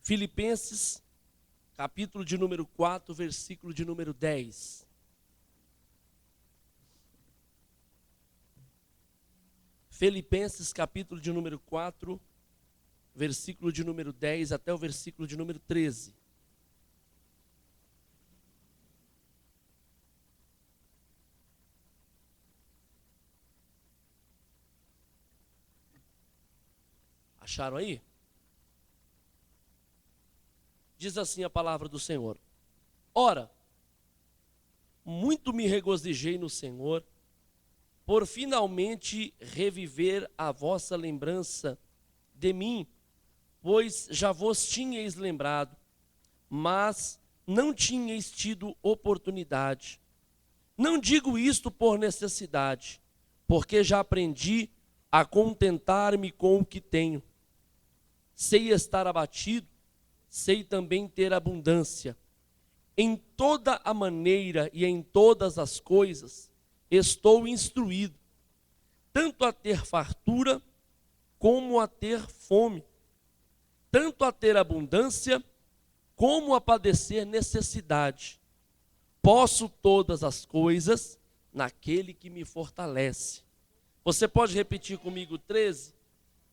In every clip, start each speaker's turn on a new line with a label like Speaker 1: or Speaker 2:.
Speaker 1: Filipenses, capítulo de número 4, versículo de número 10. Filipenses, capítulo de número 4, versículo de número 10 até o versículo de número 13. Acharam aí? Diz assim a palavra do Senhor: Ora, muito me regozijei no Senhor, por finalmente reviver a vossa lembrança de mim, pois já vos tinhais lembrado, mas não tinhais tido oportunidade. Não digo isto por necessidade, porque já aprendi a contentar-me com o que tenho. Sei estar abatido, sei também ter abundância. Em toda a maneira e em todas as coisas estou instruído, tanto a ter fartura como a ter fome, tanto a ter abundância como a padecer necessidade. Posso todas as coisas naquele que me fortalece. Você pode repetir comigo 13?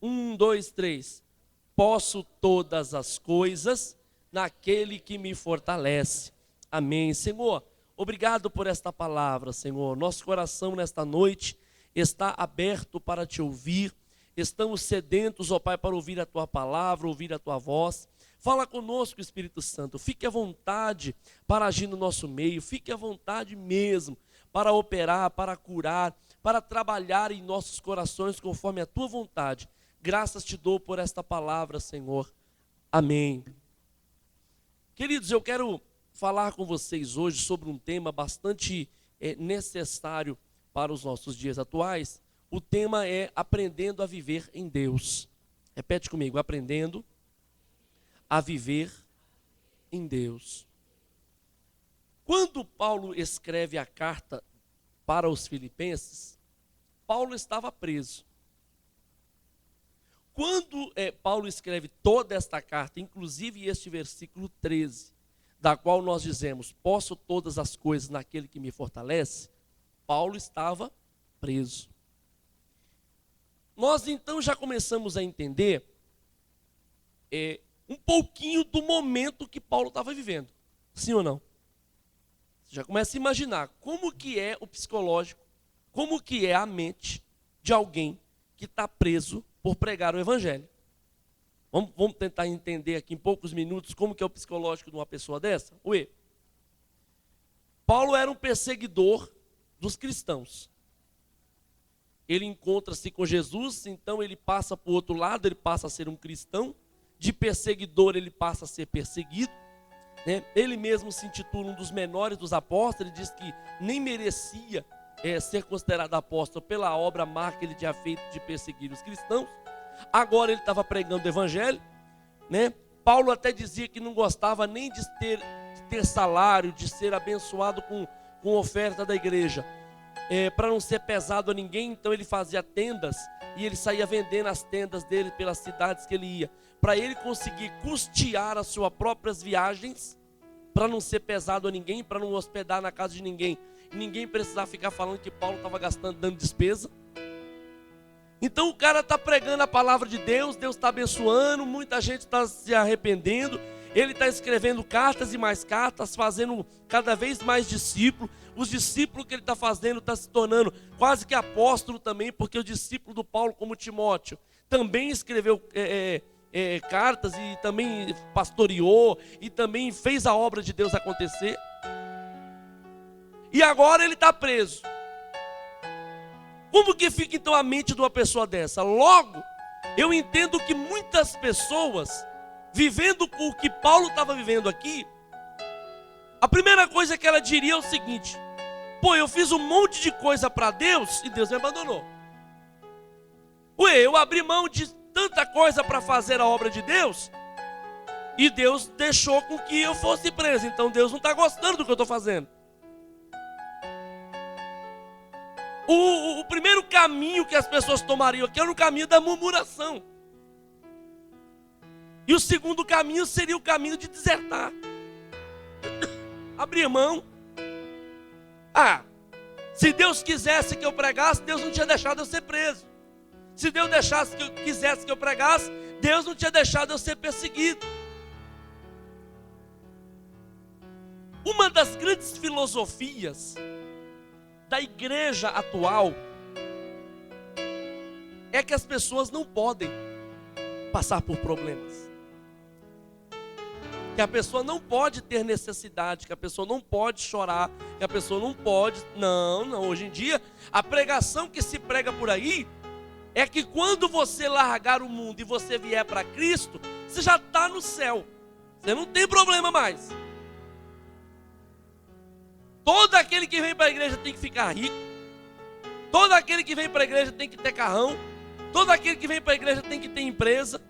Speaker 1: 1, 2, 3. Posso todas as coisas naquele que me fortalece. Amém. Senhor, obrigado por esta palavra, Senhor. Nosso coração nesta noite está aberto para te ouvir. Estamos sedentos, ó Pai, para ouvir a tua palavra, ouvir a tua voz. Fala conosco, Espírito Santo. Fique à vontade para agir no nosso meio. Fique à vontade mesmo para operar, para curar, para trabalhar em nossos corações conforme a tua vontade. Graças te dou por esta palavra, Senhor. Amém. Queridos, eu quero falar com vocês hoje sobre um tema bastante necessário para os nossos dias atuais. O tema é aprendendo a viver em Deus. Repete comigo, aprendendo a viver em Deus. Quando Paulo escreve a carta para os filipenses, Paulo estava preso. Quando Paulo escreve toda esta carta, inclusive este versículo 13, da qual nós dizemos, posso todas as coisas naquele que me fortalece, Paulo estava preso. Nós então já começamos a entender um pouquinho do momento que Paulo estava vivendo. Sim ou não? Você já começa a imaginar como que é o psicológico, como que é a mente de alguém que está preso por pregar o evangelho. Vamos tentar entender aqui em poucos minutos como que é o psicológico de uma pessoa dessa? Ué, Paulo era um perseguidor dos cristãos. Ele encontra-se com Jesus, então ele passa para o outro lado, ele passa a ser um cristão. De perseguidor ele passa a ser perseguido. Né? Ele mesmo se intitula um dos menores dos apóstolos. Ele diz que nem merecia ser considerado apóstolo pela obra má que ele tinha feito de perseguir os cristãos. Agora ele estava pregando o evangelho, né? Paulo até dizia que não gostava nem de ter salário, de ser abençoado com oferta da igreja, para não ser pesado a ninguém. Então ele fazia tendas e ele saía vendendo as tendas dele pelas cidades que ele ia, para ele conseguir custear as suas próprias viagens, para não ser pesado a ninguém, para não hospedar na casa de ninguém, ninguém precisar ficar falando que Paulo estava gastando, dando despesa. Então o cara está pregando a palavra de Deus, Deus está abençoando, muita gente está se arrependendo, ele está escrevendo cartas e mais cartas, fazendo cada vez mais discípulos. Os discípulos que ele está fazendo está se tornando quase que apóstolo também, porque o discípulo do Paulo, como Timóteo, também escreveu cartas e também pastoreou e também fez a obra de Deus acontecer. E agora ele está preso. Como que fica então a mente de uma pessoa dessa? Logo, eu entendo que muitas pessoas, vivendo o que Paulo estava vivendo aqui, a primeira coisa que ela diria é o seguinte: pô, eu fiz um monte de coisa para Deus e Deus me abandonou. Ué, eu abri mão de tanta coisa para fazer a obra de Deus e Deus deixou com que eu fosse preso. Então Deus não está gostando do que eu estou fazendo. O primeiro caminho que as pessoas tomariam aqui era o caminho da murmuração. E o segundo caminho seria o caminho de desertar. Abrir mão. Se Deus quisesse que eu pregasse, Deus não tinha deixado eu ser preso. Se Deus quisesse que eu pregasse, Deus não tinha deixado eu ser perseguido. Uma das grandes filosofias da igreja atual é que as pessoas não podem passar por problemas. Que a pessoa não pode ter necessidade, que a pessoa não pode chorar, que a pessoa não pode... Não, hoje em dia, a pregação que se prega por aí é que quando você largar o mundo e você vier para Cristo, você já está no céu. Você não tem problema mais. Todo aquele que vem para a igreja tem que ficar rico. Todo aquele que vem para a igreja tem que ter carrão. Todo aquele que vem para a igreja tem que ter empresa.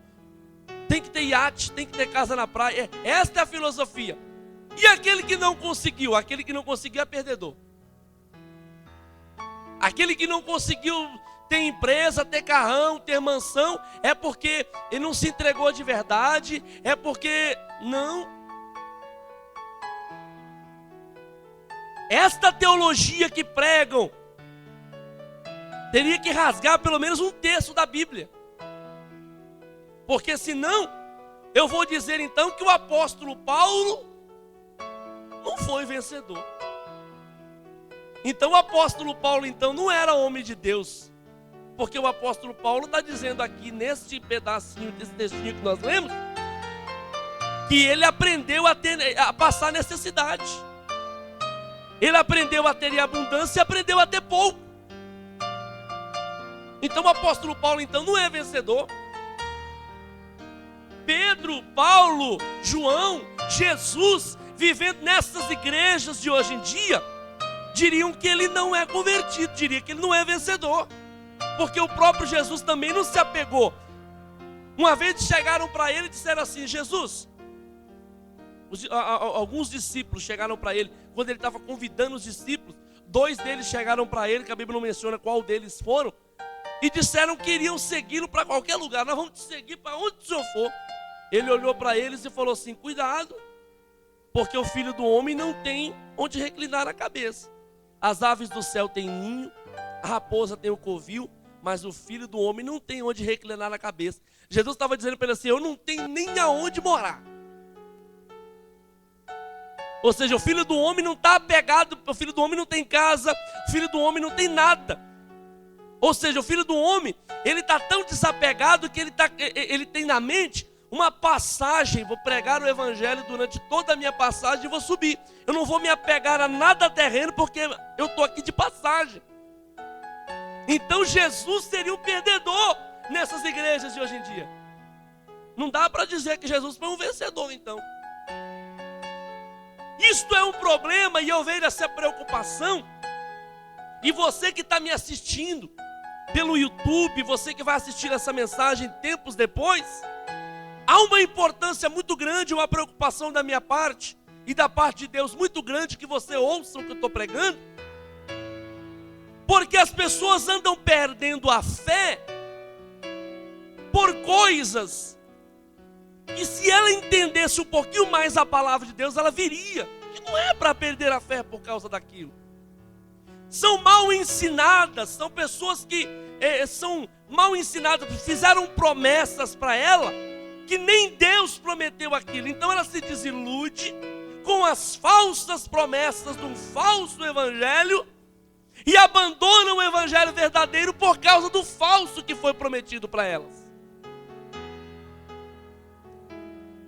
Speaker 1: Tem que ter iate, tem que ter casa na praia. Esta é a filosofia. E aquele que não conseguiu? Aquele que não conseguiu é perdedor. Aquele que não conseguiu ter empresa, ter carrão, ter mansão, é porque ele não se entregou de verdade, é porque não. Esta teologia que pregam teria que rasgar pelo menos um terço da Bíblia. Porque senão, eu vou dizer então que o apóstolo Paulo não foi vencedor. Então o apóstolo Paulo então não era homem de Deus. Porque o apóstolo Paulo está dizendo aqui neste pedacinho, desse textinho que nós lemos, que ele aprendeu a passar necessidade. Ele aprendeu a ter em abundância e aprendeu a ter pouco. Então o apóstolo Paulo então não é vencedor. Pedro, Paulo, João, Jesus, vivendo nessas igrejas de hoje em dia, diriam que ele não é convertido, diria que ele não é vencedor. Porque o próprio Jesus também não se apegou. Uma vez chegaram para ele e disseram assim: Jesus, alguns discípulos chegaram para ele, quando ele estava convidando os discípulos, 2 deles chegaram para ele, que a Bíblia não menciona qual deles foram, e disseram que iriam segui-lo para qualquer lugar. Nós vamos te seguir para onde o senhor for. Ele olhou para eles e falou assim: cuidado, porque o Filho do Homem não tem onde reclinar a cabeça. As aves do céu têm ninho, a raposa tem o covil, mas o Filho do Homem não tem onde reclinar a cabeça. Jesus estava dizendo para ele assim: eu não tenho nem aonde morar. Ou seja, o Filho do Homem não está apegado, o Filho do Homem não tem casa, o Filho do Homem não tem nada. Ou seja, o Filho do Homem, ele está tão desapegado que ele tem na mente uma passagem. Vou pregar o evangelho durante toda a minha passagem e vou subir. Eu não vou me apegar a nada terreno porque eu estou aqui de passagem. Então Jesus seria o perdedor nessas igrejas de hoje em dia. Não dá para dizer que Jesus foi um vencedor então. Isto é um problema e eu vejo essa preocupação. E você que está me assistindo pelo YouTube, você que vai assistir essa mensagem tempos depois, há uma importância muito grande, uma preocupação da minha parte e da parte de Deus muito grande que você ouça o que eu estou pregando. Porque as pessoas andam perdendo a fé por coisas que, se ela entendesse um pouquinho mais a palavra de Deus, ela viria que não é para perder a fé por causa daquilo. São mal ensinadas, são pessoas que são mal ensinadas, fizeram promessas para ela que nem Deus prometeu aquilo. Então ela se desilude com as falsas promessas de um falso evangelho e abandona o evangelho verdadeiro por causa do falso que foi prometido para elas.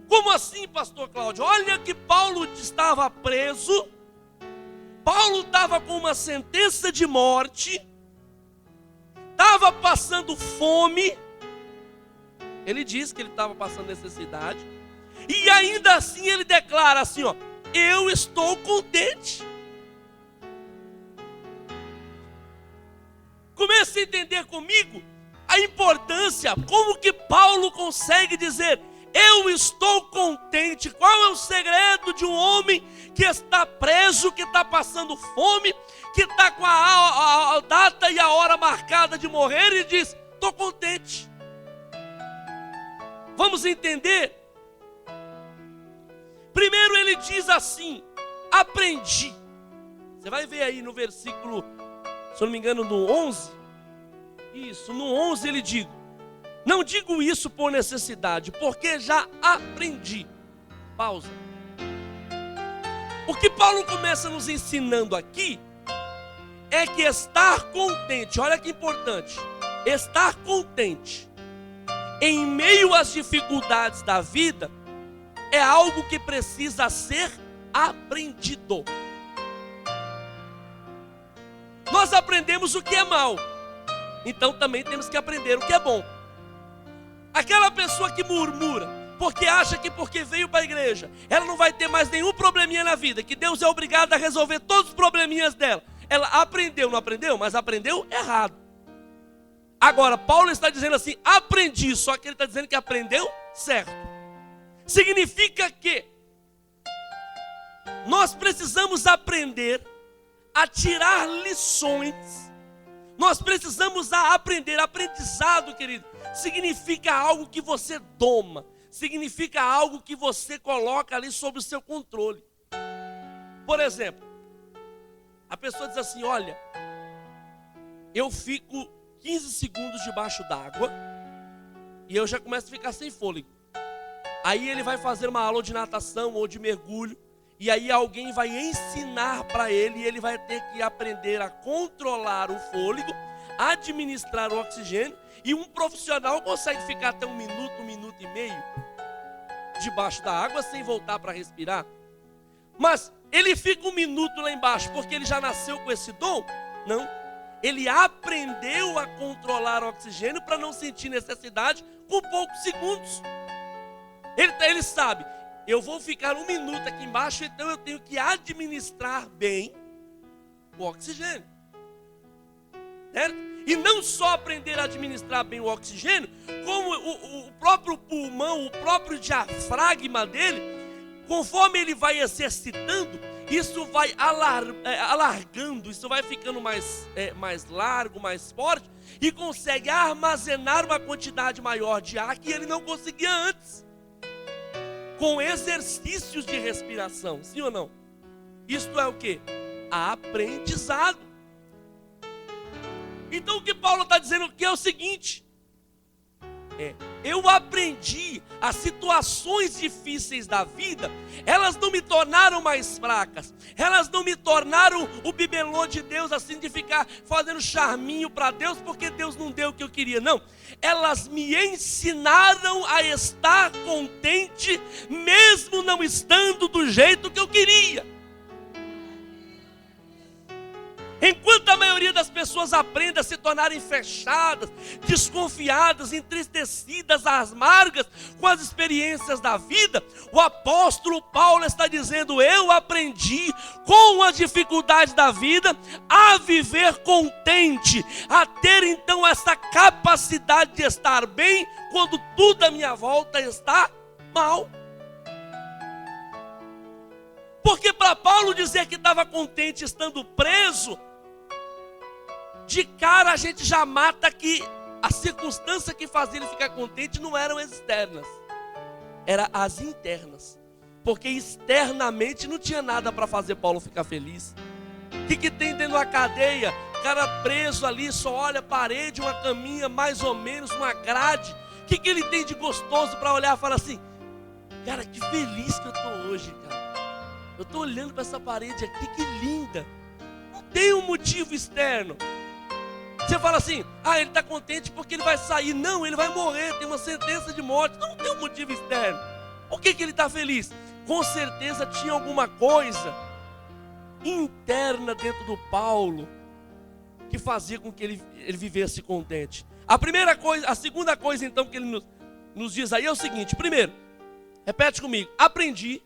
Speaker 1: Como assim, pastor Cláudio? Olha que Paulo estava preso, Paulo estava com uma sentença de morte, estava passando fome, ele diz que ele estava passando necessidade, e ainda assim ele declara assim, ó: eu estou contente. Comece a entender comigo a importância, como que Paulo consegue dizer: eu estou contente. Qual é o segredo de um homem que está preso, que está passando fome, que está com a data e a hora marcada de morrer e diz: estou contente? Vamos entender ele diz assim: aprendi. Você vai ver aí no versículo, se eu não me engano, no 11. Isso, no 11 ele diz: não digo isso por necessidade, porque já aprendi. Pausa. O que Paulo começa nos ensinando aqui é que estar contente, olha que importante, estar contente em meio às dificuldades da vida é algo que precisa ser aprendido. Nós aprendemos o que é mal, então também temos que aprender o que é bom. Aquela pessoa que murmura, porque acha que porque veio para a igreja, ela não vai ter mais nenhum probleminha na vida, que Deus é obrigado a resolver todos os probleminhas dela. Ela aprendeu, não aprendeu? Mas aprendeu errado. Agora, Paulo está dizendo assim: aprendi, só que ele está dizendo que aprendeu certo. Significa que nós precisamos aprender a tirar lições. Nós precisamos aprender. Aprendizado, querido, significa algo que você doma, significa algo que você coloca ali sob o seu controle. Por exemplo, a pessoa diz assim: olha, eu fico 15 segundos debaixo d'água e eu já começo a ficar sem fôlego. Aí ele vai fazer uma aula de natação ou de mergulho, e aí alguém vai ensinar para ele, e ele vai ter que aprender a controlar o fôlego, administrar o oxigênio. E um profissional consegue ficar até um minuto e meio debaixo da água sem voltar para respirar. Mas ele fica um minuto lá embaixo porque ele já nasceu com esse dom? Não. Ele aprendeu a controlar o oxigênio para não sentir necessidade com poucos segundos. Ele sabe: eu vou ficar um minuto aqui embaixo, então eu tenho que administrar bem o oxigênio. Certo? E não só aprender a administrar bem o oxigênio, como o próprio pulmão, o próprio diafragma dele, conforme ele vai exercitando, isso vai alargando, isso vai ficando mais largo, mais forte, e consegue armazenar uma quantidade maior de ar que ele não conseguia antes, com exercícios de respiração, sim ou não? Isto é o que? Aprendizado. Então o que Paulo está dizendo aqui é o seguinte: eu aprendi as situações difíceis da vida, elas não me tornaram mais fracas, elas não me tornaram o bibelô de Deus, assim, de ficar fazendo charminho para Deus, porque Deus não deu o que eu queria, não. Elas me ensinaram a estar contente, mesmo não estando do jeito que eu queria. Enquanto a maioria das pessoas aprende a se tornarem fechadas, desconfiadas, entristecidas, amargas com as experiências da vida, o apóstolo Paulo está dizendo: eu aprendi com a dificuldade da vida a viver contente, a ter então essa capacidade de estar bem quando tudo à minha volta está mal. Porque para Paulo dizer que estava contente estando preso, de cara a gente já mata que a circunstância que fazia ele ficar contente não eram as externas, eram as internas. Porque externamente não tinha nada para fazer Paulo ficar feliz. O que tem dentro da cadeia? O cara preso ali, só olha a parede, uma caminha mais ou menos, uma grade. O que ele tem de gostoso para olhar e falar assim: cara, que feliz que eu estou hoje, cara. Eu estou olhando para essa parede aqui, que linda. Não tem um motivo externo. Você fala assim: ele está contente porque ele vai sair. Não, ele vai morrer, tem uma sentença de morte. Não tem um motivo externo. Por que ele está feliz? Com certeza tinha alguma coisa interna dentro do Paulo que fazia com que ele vivesse contente. A segunda coisa então que ele nos diz aí é o seguinte: primeiro, repete comigo: aprendi.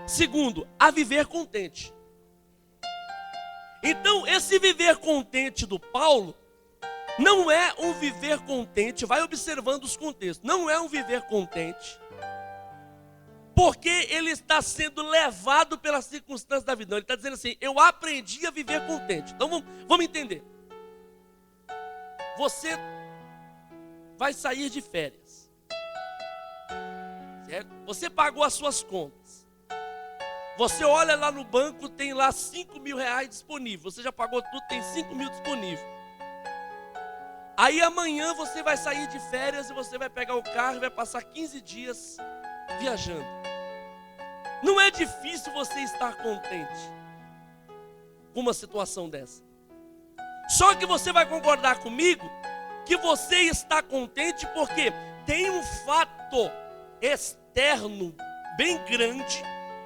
Speaker 1: Segundo, a viver contente. Então, esse viver contente do Paulo não é um viver contente, vai observando os contextos, não é um viver contente porque ele está sendo levado pelas circunstâncias da vida. Não, ele está dizendo assim: eu aprendi a viver contente. Então vamos entender. Você vai sair de férias, certo? Você pagou as suas contas, Você olha lá no banco, tem lá 5 mil reais disponível. Você já pagou tudo, tem 5 mil disponível. Aí amanhã você vai sair de férias e você vai pegar o carro e vai passar 15 dias viajando. Não é difícil você estar contente com uma situação dessa. Só que você vai concordar comigo que você está contente porque tem um fato externo bem grande.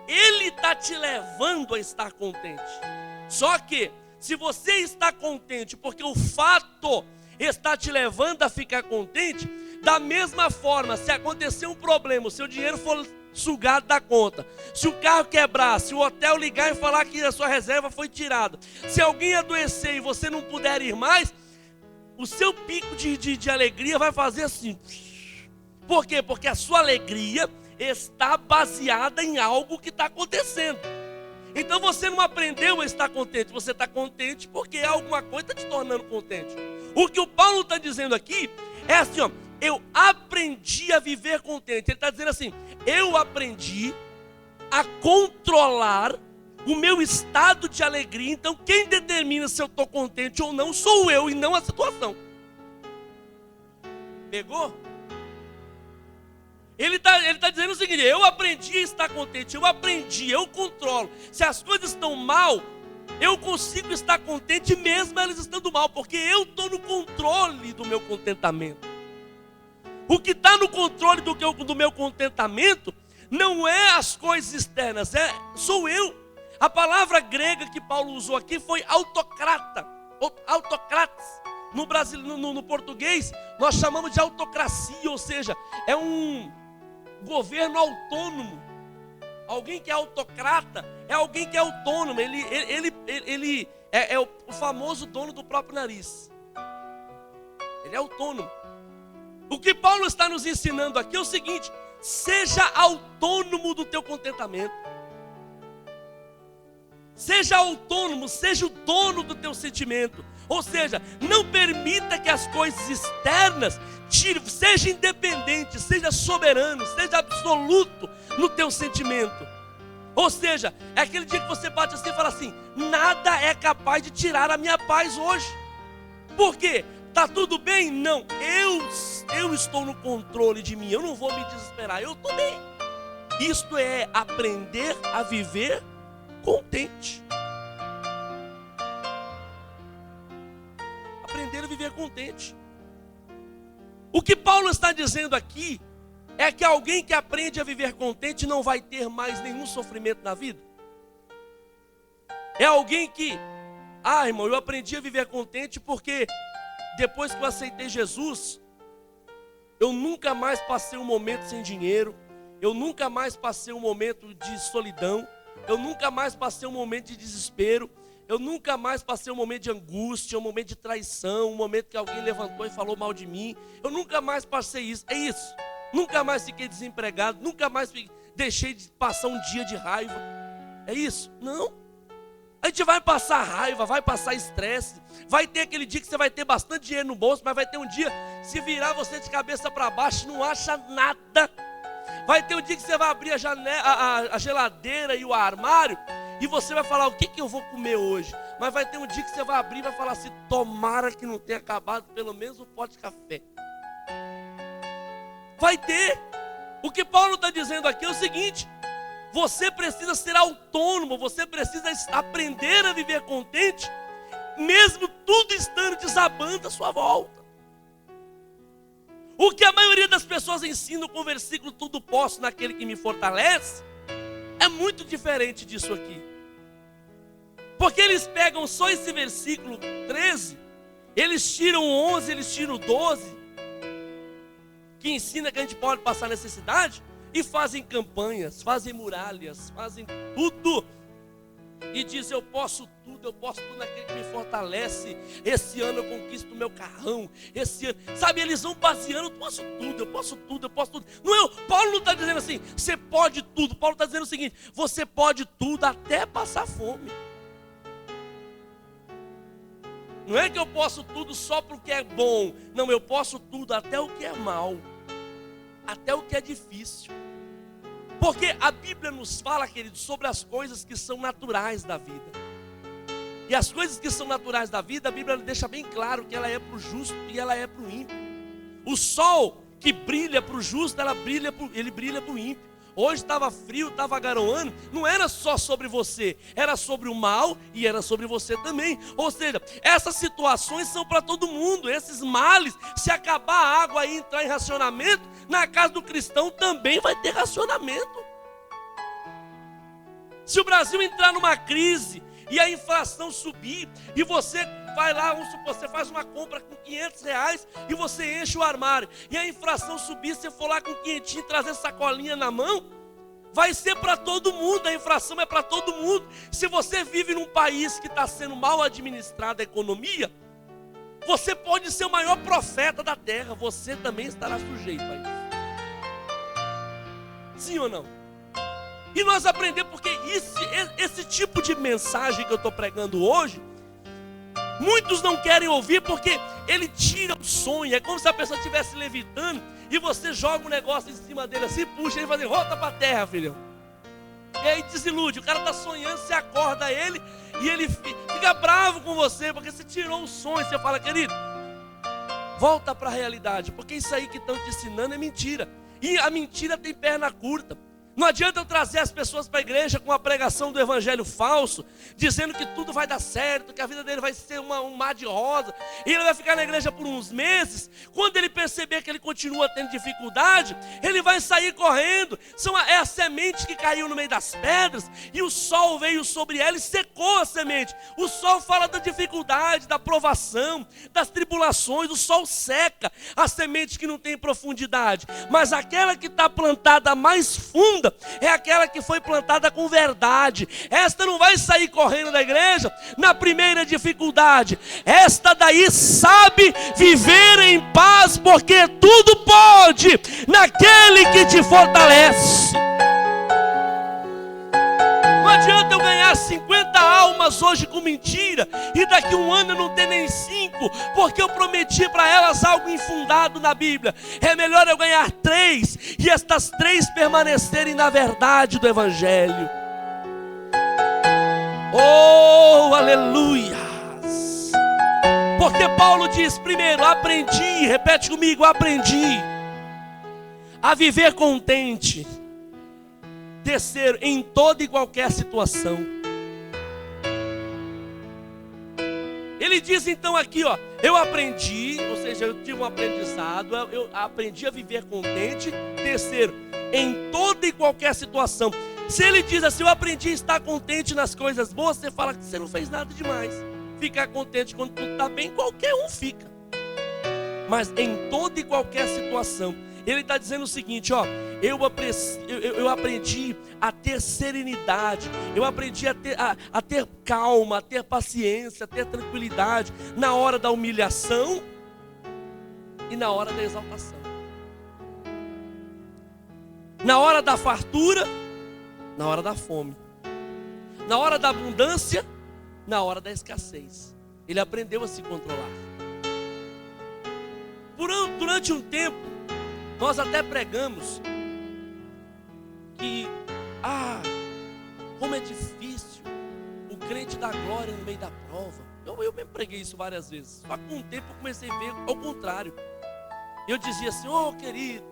Speaker 1: Ele está te levando a estar contente. Só que se você está contente porque o fato está te levando a ficar contente, da mesma forma, se acontecer um problema, o seu dinheiro for sugado da conta, se o carro quebrar, se o hotel ligar e falar que a sua reserva foi tirada, se alguém adoecer e você não puder ir mais, o seu pico de alegria vai fazer assim. Por quê? Porque a sua alegria está baseada em algo que está acontecendo. Então você não aprendeu a estar contente, você está contente porque alguma coisa está te tornando contente. O que o Paulo está dizendo aqui é assim, ó, eu aprendi a viver contente. Ele está dizendo assim, eu aprendi a controlar o meu estado de alegria. Então quem determina se eu estou contente ou não sou eu e não a situação. Pegou? Ele tá dizendo o seguinte, eu aprendi a estar contente, eu controlo. Se as coisas estão mal, eu consigo estar contente mesmo elas estando mal, porque eu estou no controle do meu contentamento. O que está no controle do meu contentamento não é as coisas externas, sou eu. A palavra grega que Paulo usou aqui foi autocrata, autocrates. No português, nós chamamos de autocracia, ou seja, é um governo autônomo. Alguém que é autocrata é alguém que é autônomo. Ele é o famoso dono do próprio nariz. Ele é autônomo. O que Paulo está nos ensinando aqui é o seguinte: seja autônomo do teu contentamento. Seja autônomo, seja o dono do teu sentimento. Ou seja, não permita que as coisas externas seja independente, seja soberano, seja absoluto no teu sentimento. Ou seja, é aquele dia que você bate assim e fala assim: nada é capaz de tirar a minha paz hoje. Por quê? Está tudo bem? Não, eu estou no controle de mim, eu não vou me desesperar, eu estou bem. Isto é aprender a viver contente. Aprender a viver contente. O que Paulo está dizendo aqui é que alguém que aprende a viver contente não vai ter mais nenhum sofrimento na vida. É alguém que, irmão, eu aprendi a viver contente porque depois que eu aceitei Jesus, eu nunca mais passei um momento sem dinheiro, eu nunca mais passei um momento de solidão, eu nunca mais passei um momento de desespero, eu nunca mais passei um momento de angústia, um momento de traição, um momento que alguém levantou e falou mal de mim. Eu nunca mais passei isso. É isso. Nunca mais fiquei desempregado, nunca mais deixei de passar um dia de raiva. É isso? Não. A gente vai passar raiva, vai passar estresse. Vai ter aquele dia que você vai ter bastante dinheiro no bolso, mas vai ter um dia, se virar você de cabeça para baixo, não acha nada. Vai ter um dia que você vai abrir a geladeira e o armário e você vai falar: o que eu vou comer hoje? Mas vai ter um dia que você vai abrir e vai falar assim: tomara que não tenha acabado pelo menos um pote de café. Vai ter. O que Paulo está dizendo aqui é o seguinte: você precisa ser autônomo, você precisa aprender a viver contente, mesmo tudo estando desabando à sua volta. O que a maioria das pessoas ensinam com o versículo tudo posso naquele que me fortalece, é muito diferente disso aqui. Porque eles pegam só esse versículo 13, eles tiram 11, eles tiram 12, que ensina que a gente pode passar necessidade, e fazem campanhas, fazem muralhas, fazem tudo. E diz: eu posso tudo naquele que me fortalece. Esse ano eu conquisto o meu carrão. Esse ano, sabe, eles vão baseando: eu posso tudo. Não é, Paulo não está dizendo assim, você pode tudo. Paulo está dizendo o seguinte: você pode tudo até passar fome. Não é que eu posso tudo só porque é bom. Não, eu posso tudo até o que é mal, até o que é difícil. Porque a Bíblia nos fala, queridos, sobre as coisas que são naturais da vida. E as coisas que são naturais da vida, a Bíblia deixa bem claro que ela é para o justo e ela é para o ímpio. O sol que brilha para o justo, ele brilha para o ímpio. Hoje estava frio, estava garoando, não era só sobre você, era sobre o mal e era sobre você também. Ou seja, essas situações são para todo mundo, esses males. Se acabar a água e entrar em racionamento, na casa do cristão também vai ter racionamento. Se o Brasil entrar numa crise e a inflação subir, e você vai lá, vamos supor, você faz uma compra com R$500 e você enche o armário, e a inflação subir, você for lá com quentinho, trazer sacolinha na mão, vai ser para todo mundo, a inflação é para todo mundo. Se você vive num país que está sendo mal administrada a economia, você pode ser o maior profeta da terra, você também estará sujeito a isso. Sim ou não? E nós aprendemos, porque esse tipo de mensagem que eu estou pregando hoje, muitos não querem ouvir porque ele tira o sonho. É como se a pessoa estivesse levitando e você joga um negócio em cima dele assim, puxa ele e fala assim, volta para a terra, filhão. E aí desilude, o cara está sonhando, você acorda ele e ele fica bravo com você porque você tirou o sonho. Você fala, querido, volta para a realidade, porque isso aí que estão te ensinando é mentira. E a mentira tem perna curta. Não adianta eu trazer as pessoas para a igreja com a pregação do evangelho falso, dizendo que tudo vai dar certo, que a vida dele vai ser um mar de rosa, e ele vai ficar na igreja por uns meses. Quando ele perceber que ele continua tendo dificuldade, ele vai sair correndo. É a semente que caiu no meio das pedras, e o sol veio sobre ela e secou a semente. O sol fala da dificuldade, da provação, das tribulações. O sol seca a semente que não tem profundidade, mas aquela que está plantada mais funda, é aquela que foi plantada com verdade. Esta não vai sair correndo da igreja na primeira dificuldade. Esta daí sabe viver em paz, porque tudo pode naquele que te fortalece. Não adianta eu ganhar 50 almas hoje com mentira e daqui um ano eu não ter nem 5, porque eu prometi para elas algo infundado na Bíblia. É melhor eu ganhar 3 e estas 3 permanecerem na verdade do Evangelho. Oh, aleluias! Porque Paulo diz, primeiro, aprendi, repete comigo, aprendi a viver contente. Terceiro, em toda e qualquer situação. Ele diz então aqui, ó, eu aprendi, ou seja, eu tive um aprendizado, eu aprendi a viver contente. Terceiro, em toda e qualquer situação. Se ele diz assim, eu aprendi a estar contente nas coisas boas, você fala que você não fez nada demais. Ficar contente quando tudo está bem, qualquer um fica. Mas em toda e qualquer situação. Ele está dizendo o seguinte, ó, eu aprendi a ter serenidade, eu aprendi a ter calma, a ter paciência, a ter tranquilidade na hora da humilhação e na hora da exaltação. Na hora da fartura, na hora da fome. Na hora da abundância, na hora da escassez. Ele aprendeu a se controlar. Durante um tempo, nós até pregamos que, como é difícil o crente dar glória no meio da prova. Eu mesmo preguei isso várias vezes. Só que com o tempo eu comecei a ver ao contrário. Eu dizia assim, querido,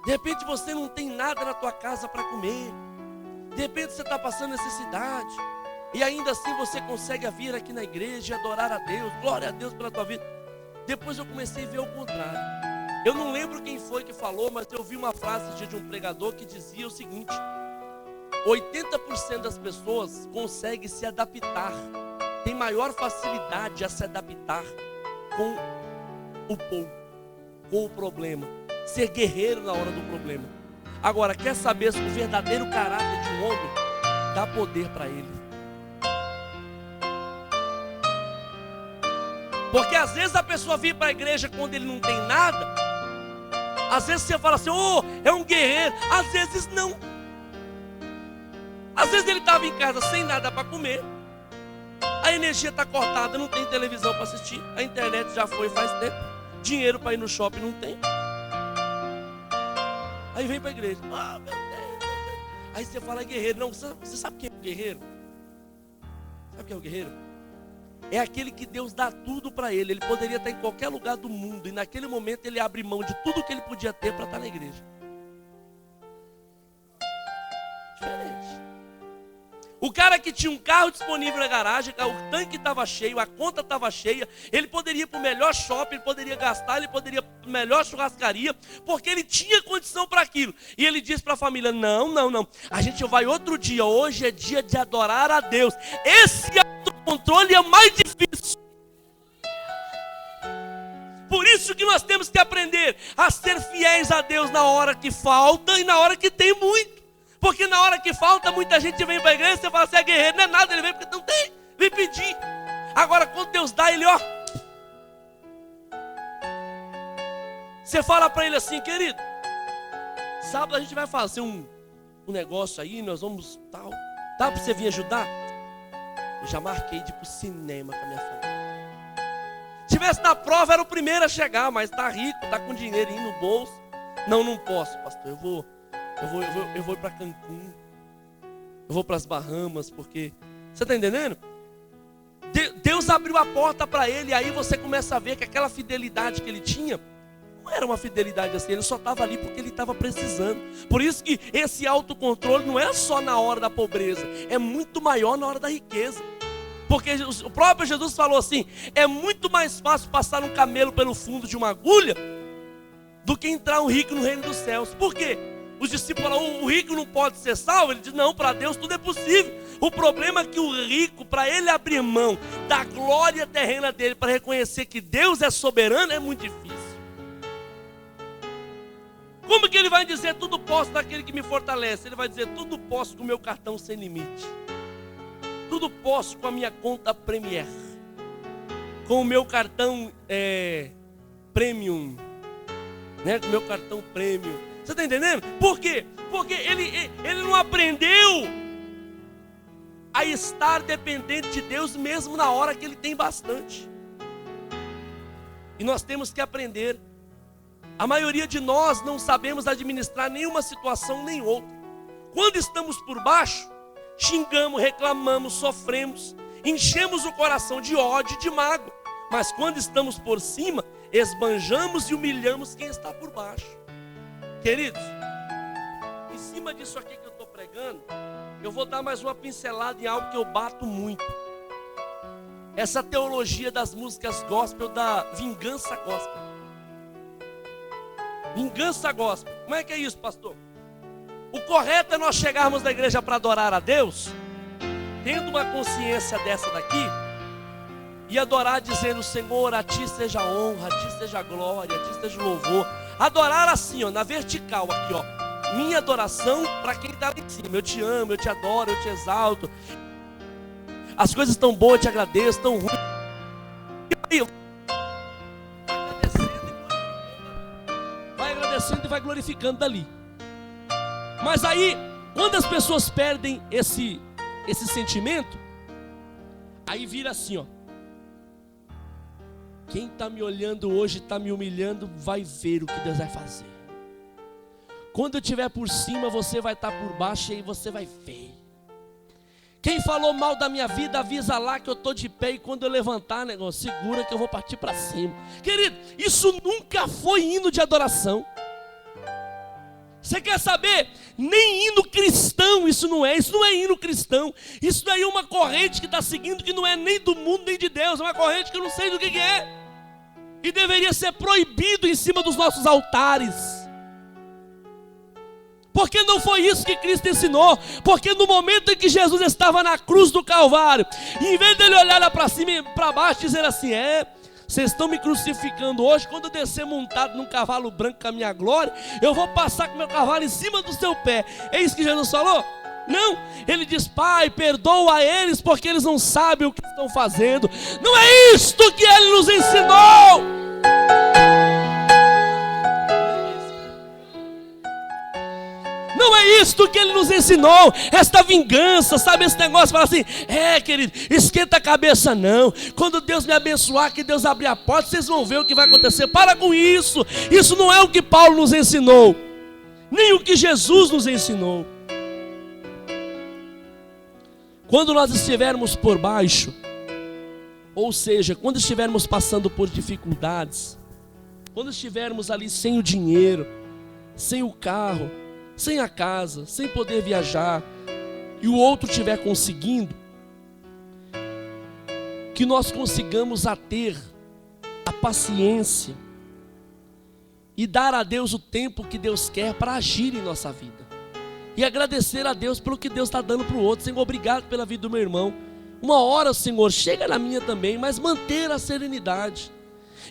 Speaker 1: de repente você não tem nada na tua casa para comer. De repente você está passando necessidade. E ainda assim você consegue vir aqui na igreja e adorar a Deus. Glória a Deus pela tua vida. Depois eu comecei a ver ao contrário. Eu não lembro quem foi que falou, mas eu vi uma frase de um pregador que dizia o seguinte: 80% das pessoas conseguem se adaptar, tem maior facilidade a se adaptar com o pouco, com o problema, ser guerreiro na hora do problema. Agora, quer saber se o verdadeiro caráter de um homem dá poder para ele? Porque às vezes a pessoa vem para a igreja quando ele não tem nada. Às vezes você fala assim, é um guerreiro. Às vezes não. Às vezes ele estava em casa sem nada para comer. A energia está cortada, não tem televisão para assistir. A internet já foi faz tempo. Dinheiro para ir no shopping não tem. Aí vem para a igreja. Meu Deus. Aí você fala guerreiro. Não, você sabe quem é o guerreiro? Sabe quem é o guerreiro? É aquele que Deus dá tudo para ele. Ele poderia estar em qualquer lugar do mundo. E naquele momento ele abre mão de tudo que ele podia ter para estar na igreja. Diferente. O cara que tinha um carro disponível na garagem, o tanque estava cheio, a conta estava cheia, ele poderia ir para o melhor shopping, ele poderia gastar, ele poderia ir para a melhor churrascaria, porque ele tinha condição para aquilo. E ele disse para a família, não, a gente vai outro dia, hoje é dia de adorar a Deus. Esse autocontrole é mais difícil. Por isso que nós temos que aprender a ser fiéis a Deus na hora que falta e na hora que tem muito. Porque na hora que falta, muita gente vem para a igreja e você fala, você é guerreiro, não é nada, ele vem porque não tem, vem pedir. Agora quando Deus dá, ele ó. Você fala para ele assim, querido, sábado a gente vai fazer um negócio aí, nós vamos tal. Dá para você vir ajudar? Eu já marquei de ir pro cinema com a minha família. Se tivesse na prova, era o primeiro a chegar, mas tá rico, tá com dinheirinho no bolso. Não posso, pastor, eu vou ir para Cancún, eu vou para as Bahamas, porque... Você está entendendo? Deus abriu a porta para ele, e aí você começa a ver que aquela fidelidade que ele tinha, não era uma fidelidade assim, ele só estava ali porque ele estava precisando. Por isso que esse autocontrole não é só na hora da pobreza, é muito maior na hora da riqueza. Porque o próprio Jesus falou assim, é muito mais fácil passar um camelo pelo fundo de uma agulha, do que entrar um rico no reino dos céus. Por quê? Os discípulos falam, o rico não pode ser salvo? Ele diz, não, para Deus tudo é possível. O problema é que o rico, para ele abrir mão da glória terrena dele, para reconhecer que Deus é soberano, é muito difícil. Como que ele vai dizer, tudo posso naquele que me fortalece? Ele vai dizer, tudo posso com o meu cartão sem limite. Tudo posso com a minha conta Premier. Com o meu cartão Premium. Né? Com o meu cartão Premium. Você está entendendo? Por quê? Porque ele não aprendeu a estar dependente de Deus mesmo na hora que ele tem bastante. E nós temos que aprender. A maioria de nós não sabemos administrar nenhuma situação nem outra. Quando estamos por baixo, xingamos, reclamamos, sofremos, enchemos o coração de ódio e de mágoa. Mas quando estamos por cima, esbanjamos e humilhamos quem está por baixo. Queridos, em cima disso aqui que eu estou pregando, eu vou dar mais uma pincelada em algo que eu bato muito. Essa teologia das músicas gospel, da vingança gospel. Vingança gospel. Como é que é isso, pastor? O correto é nós chegarmos na igreja para adorar a Deus, tendo uma consciência dessa daqui, e adorar dizendo, Senhor, a Ti seja honra, a Ti seja glória, a Ti seja louvor. Adorar assim, ó, na vertical aqui, ó. Minha adoração para quem está lá em cima. Eu te amo, eu te adoro, eu te exalto. As coisas estão boas, eu te agradeço, estão ruins. Vai agradecendo e vai glorificando dali. Mas aí, quando as pessoas perdem esse sentimento, aí vira assim, ó. Quem está me olhando hoje, está me humilhando, vai ver o que Deus vai fazer. Quando eu estiver por cima, você vai estar por baixo e aí você vai ver. Quem falou mal da minha vida, avisa lá que eu estou de pé. E quando eu levantar, negócio, segura que eu vou partir para cima. Querido, isso nunca foi hino de adoração. Você quer saber? Nem hino cristão isso não é hino cristão. Isso daí é uma corrente que está seguindo que não é nem do mundo nem de Deus. É uma corrente que eu não sei do que é. E deveria ser proibido em cima dos nossos altares. Porque não foi isso que Cristo ensinou. Porque no momento em que Jesus estava na cruz do Calvário, em vez dele olhar lá para cima e para baixo e dizer assim, vocês estão me crucificando hoje, quando eu descer montado num cavalo branco com a minha glória, eu vou passar com o meu cavalo em cima do seu pé. É isso que Jesus falou? Não, ele diz, Pai, perdoa eles porque eles não sabem o que estão fazendo. Não é isto que ele nos ensinou. Não é isto que ele nos ensinou. Esta vingança, sabe esse negócio? Fala assim, querido, esquenta a cabeça não. Quando Deus me abençoar, que Deus abrir a porta, vocês vão ver o que vai acontecer. Para com isso. Isso não é o que Paulo nos ensinou, nem o que Jesus nos ensinou. Quando nós estivermos por baixo, ou seja, quando estivermos passando por dificuldades, quando estivermos ali sem o dinheiro, sem o carro, sem a casa, sem poder viajar, e o outro estiver conseguindo, que nós consigamos ter a paciência e dar a Deus o tempo que Deus quer para agir em nossa vida. E agradecer a Deus pelo que Deus está dando para o outro. Senhor, obrigado pela vida do meu irmão. Uma hora, Senhor, chega na minha também, mas manter a serenidade.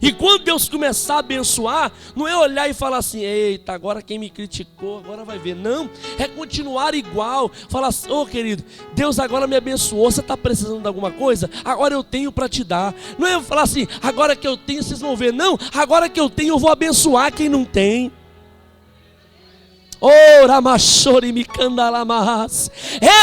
Speaker 1: E quando Deus começar a abençoar, não é olhar e falar assim: eita, agora quem me criticou, agora vai ver. Não, é continuar igual. Falar assim: ô querido, Deus agora me abençoou, você está precisando de alguma coisa? Agora eu tenho para te dar. Não é falar assim: agora que eu tenho, vocês vão ver. Não, agora que eu tenho, eu vou abençoar quem não tem.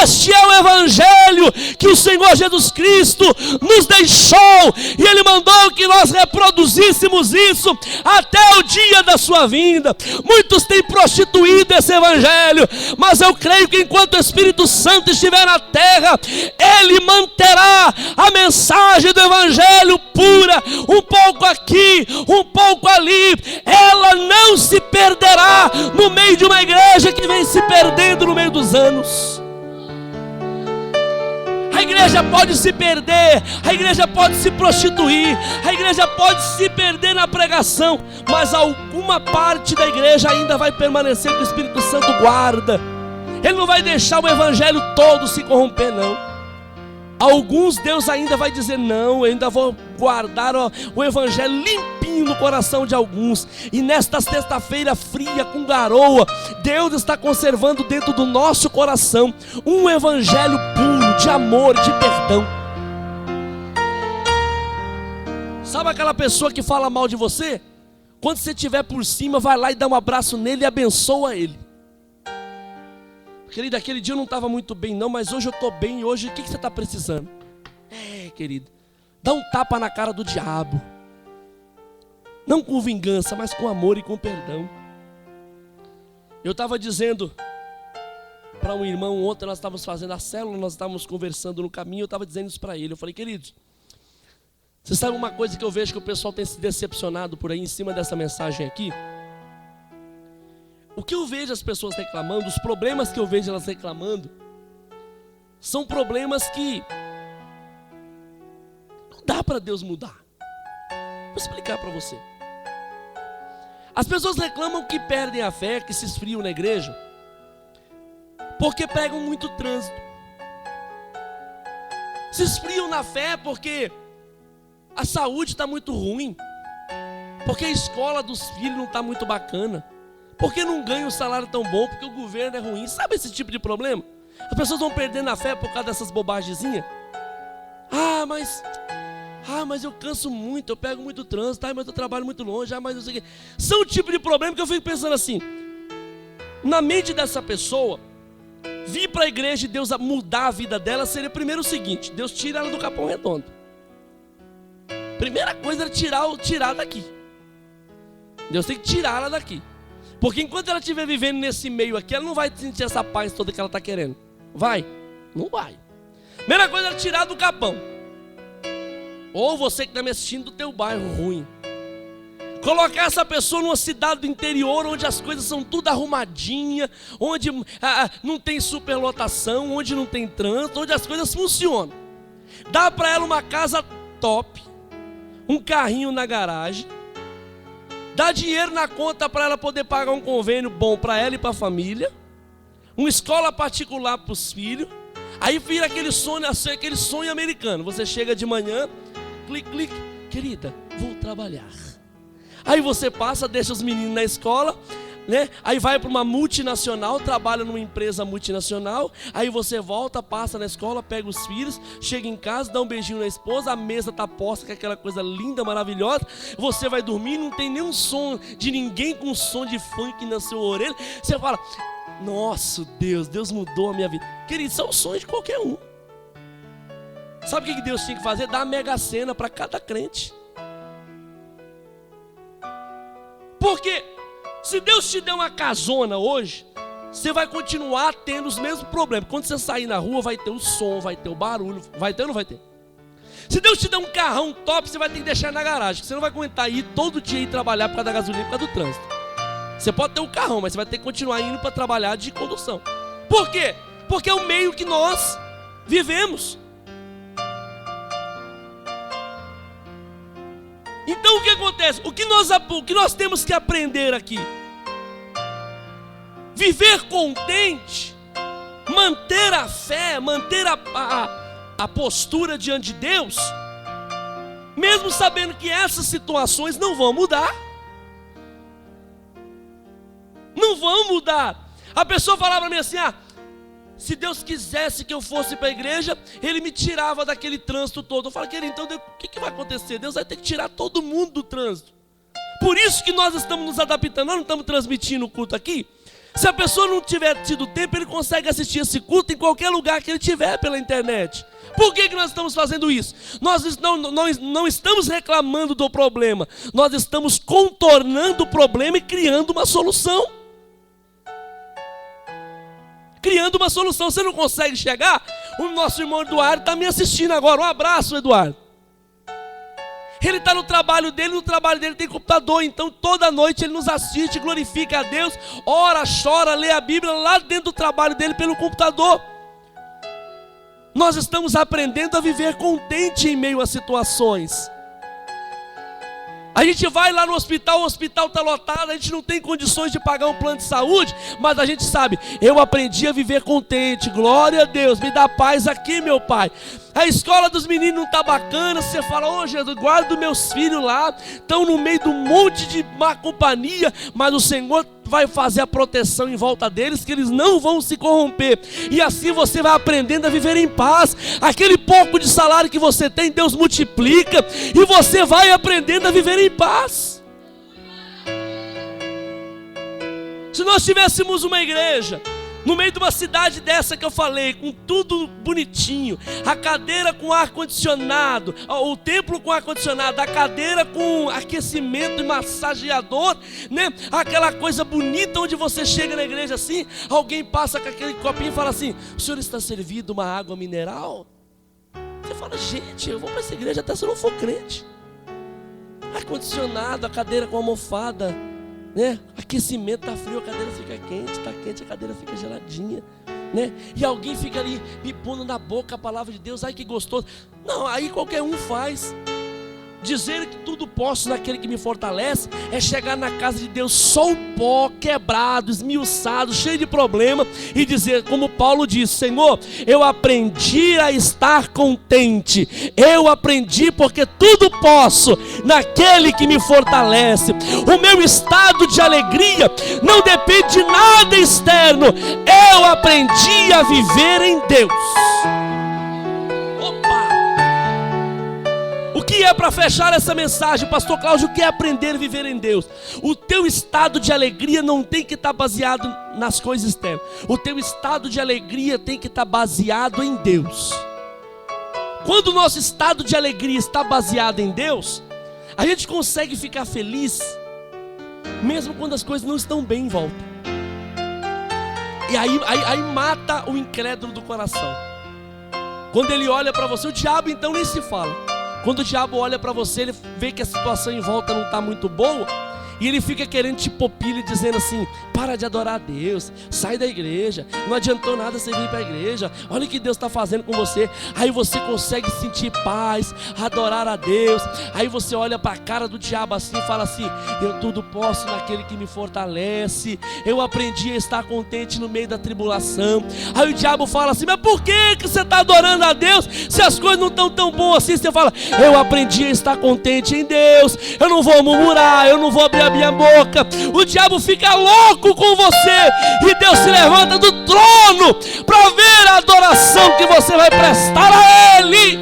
Speaker 1: Este é o evangelho que o Senhor Jesus Cristo nos deixou, e Ele mandou que nós reproduzíssemos isso até o dia da sua vinda. Muitos têm prostituído esse evangelho, mas eu creio que enquanto o Espírito Santo estiver na terra, Ele manterá a mensagem do evangelho pura, um pouco aqui, um pouco ali. Ela não se perderá no meio de uma igreja que vem se perdendo no meio dos anos. A igreja pode se perder, a igreja pode se prostituir, a igreja pode se perder na pregação, mas alguma parte da igreja ainda vai permanecer, que o Espírito Santo guarda. Ele não vai deixar o evangelho todo se corromper, não. Alguns Deus ainda vai dizer: não, eu ainda vou guardar o evangelho limpinho no coração de alguns. E nesta sexta-feira fria, com garoa, Deus está conservando dentro do nosso coração um evangelho puro, de amor, de perdão. Sabe aquela pessoa que fala mal de você? Quando você estiver por cima, vai lá e dá um abraço nele e abençoa ele. Querido, aquele dia eu não estava muito bem não, mas hoje eu estou bem. E hoje o que você está precisando? Querido, dá um tapa na cara do diabo. Não com vingança, mas com amor e com perdão. Eu estava dizendo para um irmão ontem, nós estávamos fazendo a célula, nós estávamos conversando no caminho, eu estava dizendo isso para ele. Eu falei: queridos, você sabe uma coisa que eu vejo que o pessoal tem se decepcionado por aí em cima dessa mensagem aqui? O que eu vejo as pessoas reclamando, os problemas que eu vejo elas reclamando, são problemas que não dá para Deus mudar. Vou explicar para você. As pessoas reclamam que perdem a fé, que se esfriam na igreja, porque pegam muito trânsito. Se esfriam na fé porque a saúde está muito ruim, porque a escola dos filhos não está muito bacana, porque não ganha um salário tão bom, porque o governo é ruim. Sabe esse tipo de problema? As pessoas vão perdendo a fé por causa dessas bobagenzinhas. Mas eu canso muito, eu pego muito trânsito, mas eu trabalho muito longe, mas não sei o quê. São o tipo de problema que eu fico pensando assim, na mente dessa pessoa, vir para a igreja e Deus mudar a vida dela seria primeiro o seguinte: Deus tira ela do Capão Redondo. Primeira coisa era tirar daqui. Deus tem que tirar ela daqui. Porque enquanto ela estiver vivendo nesse meio aqui, ela não vai sentir essa paz toda que ela está querendo. Vai? Não vai. Primeira coisa é tirar do Capão. Ou você que está me assistindo do teu bairro ruim. Colocar essa pessoa numa cidade do interior, onde as coisas são tudo arrumadinha, onde não tem superlotação, onde não tem trânsito, onde as coisas funcionam. Dá para ela uma casa top, um carrinho na garagem, dá dinheiro na conta para ela poder pagar um convênio bom para ela e para a família, uma escola particular para os filhos. Aí vira aquele sonho americano. Você chega de manhã, clique, querida, vou trabalhar. Aí você passa, deixa os meninos na escola, né? Aí vai para uma multinacional, trabalha numa empresa multinacional. Aí você volta, passa na escola, pega os filhos, chega em casa, dá um beijinho na esposa, a mesa está posta com aquela coisa linda, maravilhosa. Você vai dormir, não tem nenhum som de ninguém com som de funk na sua orelha. Você fala: nossa, Deus mudou a minha vida. Querido, são sonhos de qualquer um. Sabe o que Deus tinha que fazer? Dar a mega sena para cada crente. Porque se Deus te der uma casona hoje, você vai continuar tendo os mesmos problemas. Quando você sair na rua, vai ter o som, vai ter o barulho. Vai ter ou não vai ter? Se Deus te der um carrão top, você vai ter que deixar na garagem. Você não vai aguentar ir todo dia ir trabalhar por causa da gasolina, por causa do trânsito. Você pode ter um carrão, mas você vai ter que continuar indo para trabalhar de condução. Por quê? Porque é o meio que nós vivemos. Então o que acontece? O que nós temos que aprender aqui? Viver contente, manter a fé, manter a postura diante de Deus, mesmo sabendo que essas situações não vão mudar. Não vão mudar. A pessoa falava para mim assim: se Deus quisesse que eu fosse para a igreja, Ele me tirava daquele trânsito todo. Eu falei: querido, então o que vai acontecer? Deus vai ter que tirar todo mundo do trânsito. Por isso que nós estamos nos adaptando. Nós não estamos transmitindo o culto aqui. Se a pessoa não tiver tido tempo, ele consegue assistir esse culto em qualquer lugar que ele tiver pela internet. Por que nós estamos fazendo isso? Nós não estamos reclamando do problema. Nós estamos contornando o problema e criando uma solução. Criando uma solução. Você não consegue chegar? O nosso irmão Eduardo está me assistindo agora. Um abraço, Eduardo. Ele está no trabalho dele tem computador, então toda noite ele nos assiste, glorifica a Deus, ora, chora, lê a Bíblia lá dentro do trabalho dele pelo computador. Nós estamos aprendendo a viver contente em meio a situações. A gente vai lá no hospital, o hospital está lotado, a gente não tem condições de pagar um plano de saúde, mas a gente sabe, eu aprendi a viver contente, glória a Deus, me dá paz aqui, meu Pai. A escola dos meninos não está bacana, você fala: ô Jesus, guarda os meus filhos lá, estão no meio de um monte de má companhia, mas o Senhor vai fazer a proteção em volta deles, que eles não vão se corromper, e assim você vai aprendendo a viver em paz. Aquele pouco de salário que você tem, Deus multiplica, e você vai aprendendo a viver em paz. Se nós tivéssemos uma igreja no meio de uma cidade dessa que eu falei, com tudo bonitinho, a cadeira com ar-condicionado, o templo com ar-condicionado, a cadeira com aquecimento e massageador, né? Aquela coisa bonita onde você chega na igreja assim, alguém passa com aquele copinho e fala assim: o senhor está servindo uma água mineral? Você fala: gente, eu vou para essa igreja até se eu não for crente. Ar-condicionado, a cadeira com almofada, né? Aquecimento, tá frio, a cadeira fica quente, tá quente, a cadeira fica geladinha, né? E alguém fica ali me pondo na boca a palavra de Deus: ai que gostoso. Não, aí qualquer um faz. Dizer que tudo posso naquele que me fortalece é chegar na casa de Deus só o pó, quebrado, esmiuçado, cheio de problema, e dizer como Paulo disse: Senhor, eu aprendi a estar contente, eu aprendi porque tudo posso naquele que me fortalece. O meu estado de alegria não depende de nada externo, eu aprendi a viver em Deus. O que é, para fechar essa mensagem, pastor Cláudio, o que é aprender a viver em Deus? O teu estado de alegria não tem que estar baseado nas coisas externas. O teu estado de alegria tem que estar baseado em Deus. Quando o nosso estado de alegria está baseado em Deus, a gente consegue ficar feliz, mesmo quando as coisas não estão bem em volta. E aí mata o incrédulo do coração. Quando ele olha para você, o diabo então nem se fala. Quando o diabo olha para você, ele vê que a situação em volta não está muito boa, e ele fica querendo te pôr pilha, dizendo assim: para de adorar a Deus, sai da igreja, não adiantou nada você vir para a igreja, olha o que Deus está fazendo com você. Aí você consegue sentir paz, adorar a Deus. Aí você olha para a cara do diabo assim e fala assim: eu tudo posso naquele que me fortalece, eu aprendi a estar contente no meio da tribulação. Aí o diabo fala assim: mas por que você está adorando a Deus se as coisas não estão tão boas assim? Você fala: eu aprendi a estar contente em Deus, eu não vou murmurar, eu não vou abrir a minha boca. O diabo fica louco com você, e Deus se levanta do trono para ver a adoração que você vai prestar a Ele.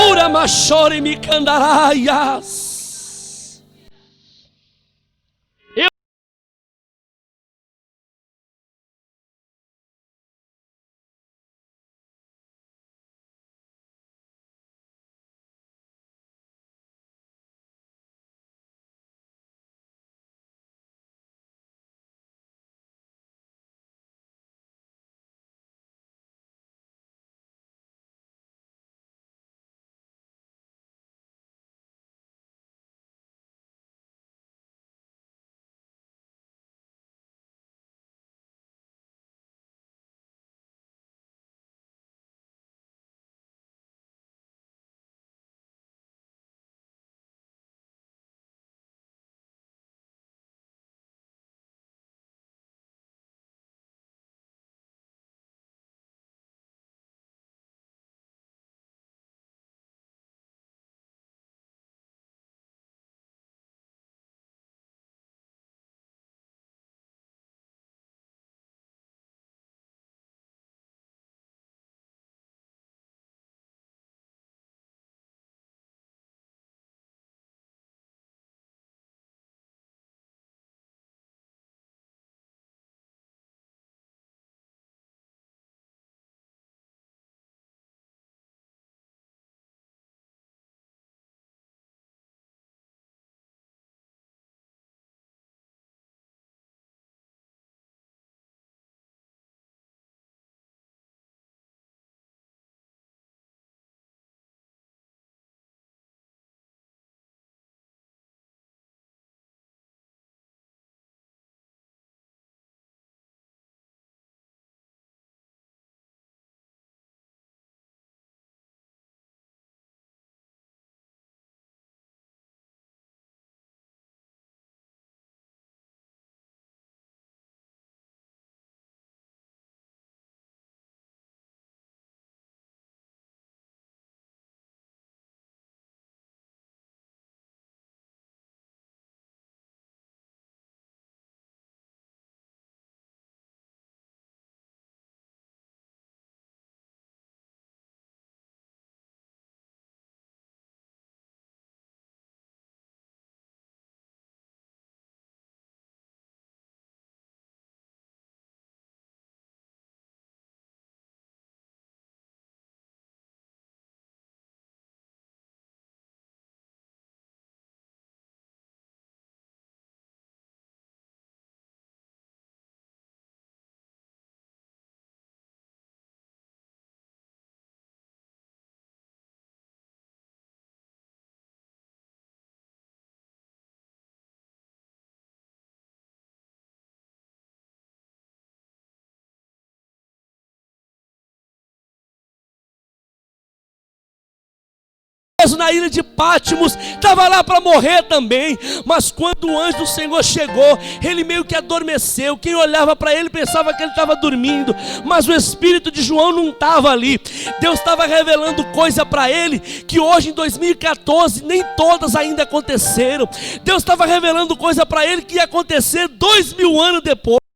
Speaker 1: Ora machore me candaraias. na ilha de Pátimos, estava lá para morrer também, mas quando o anjo do Senhor chegou, ele meio que adormeceu. Quem olhava para ele pensava que ele estava dormindo, mas o espírito de João não estava ali. Deus estava revelando coisa para ele que hoje em 2014 nem todas ainda aconteceram. Deus estava revelando coisa para ele que ia acontecer 2000 anos depois.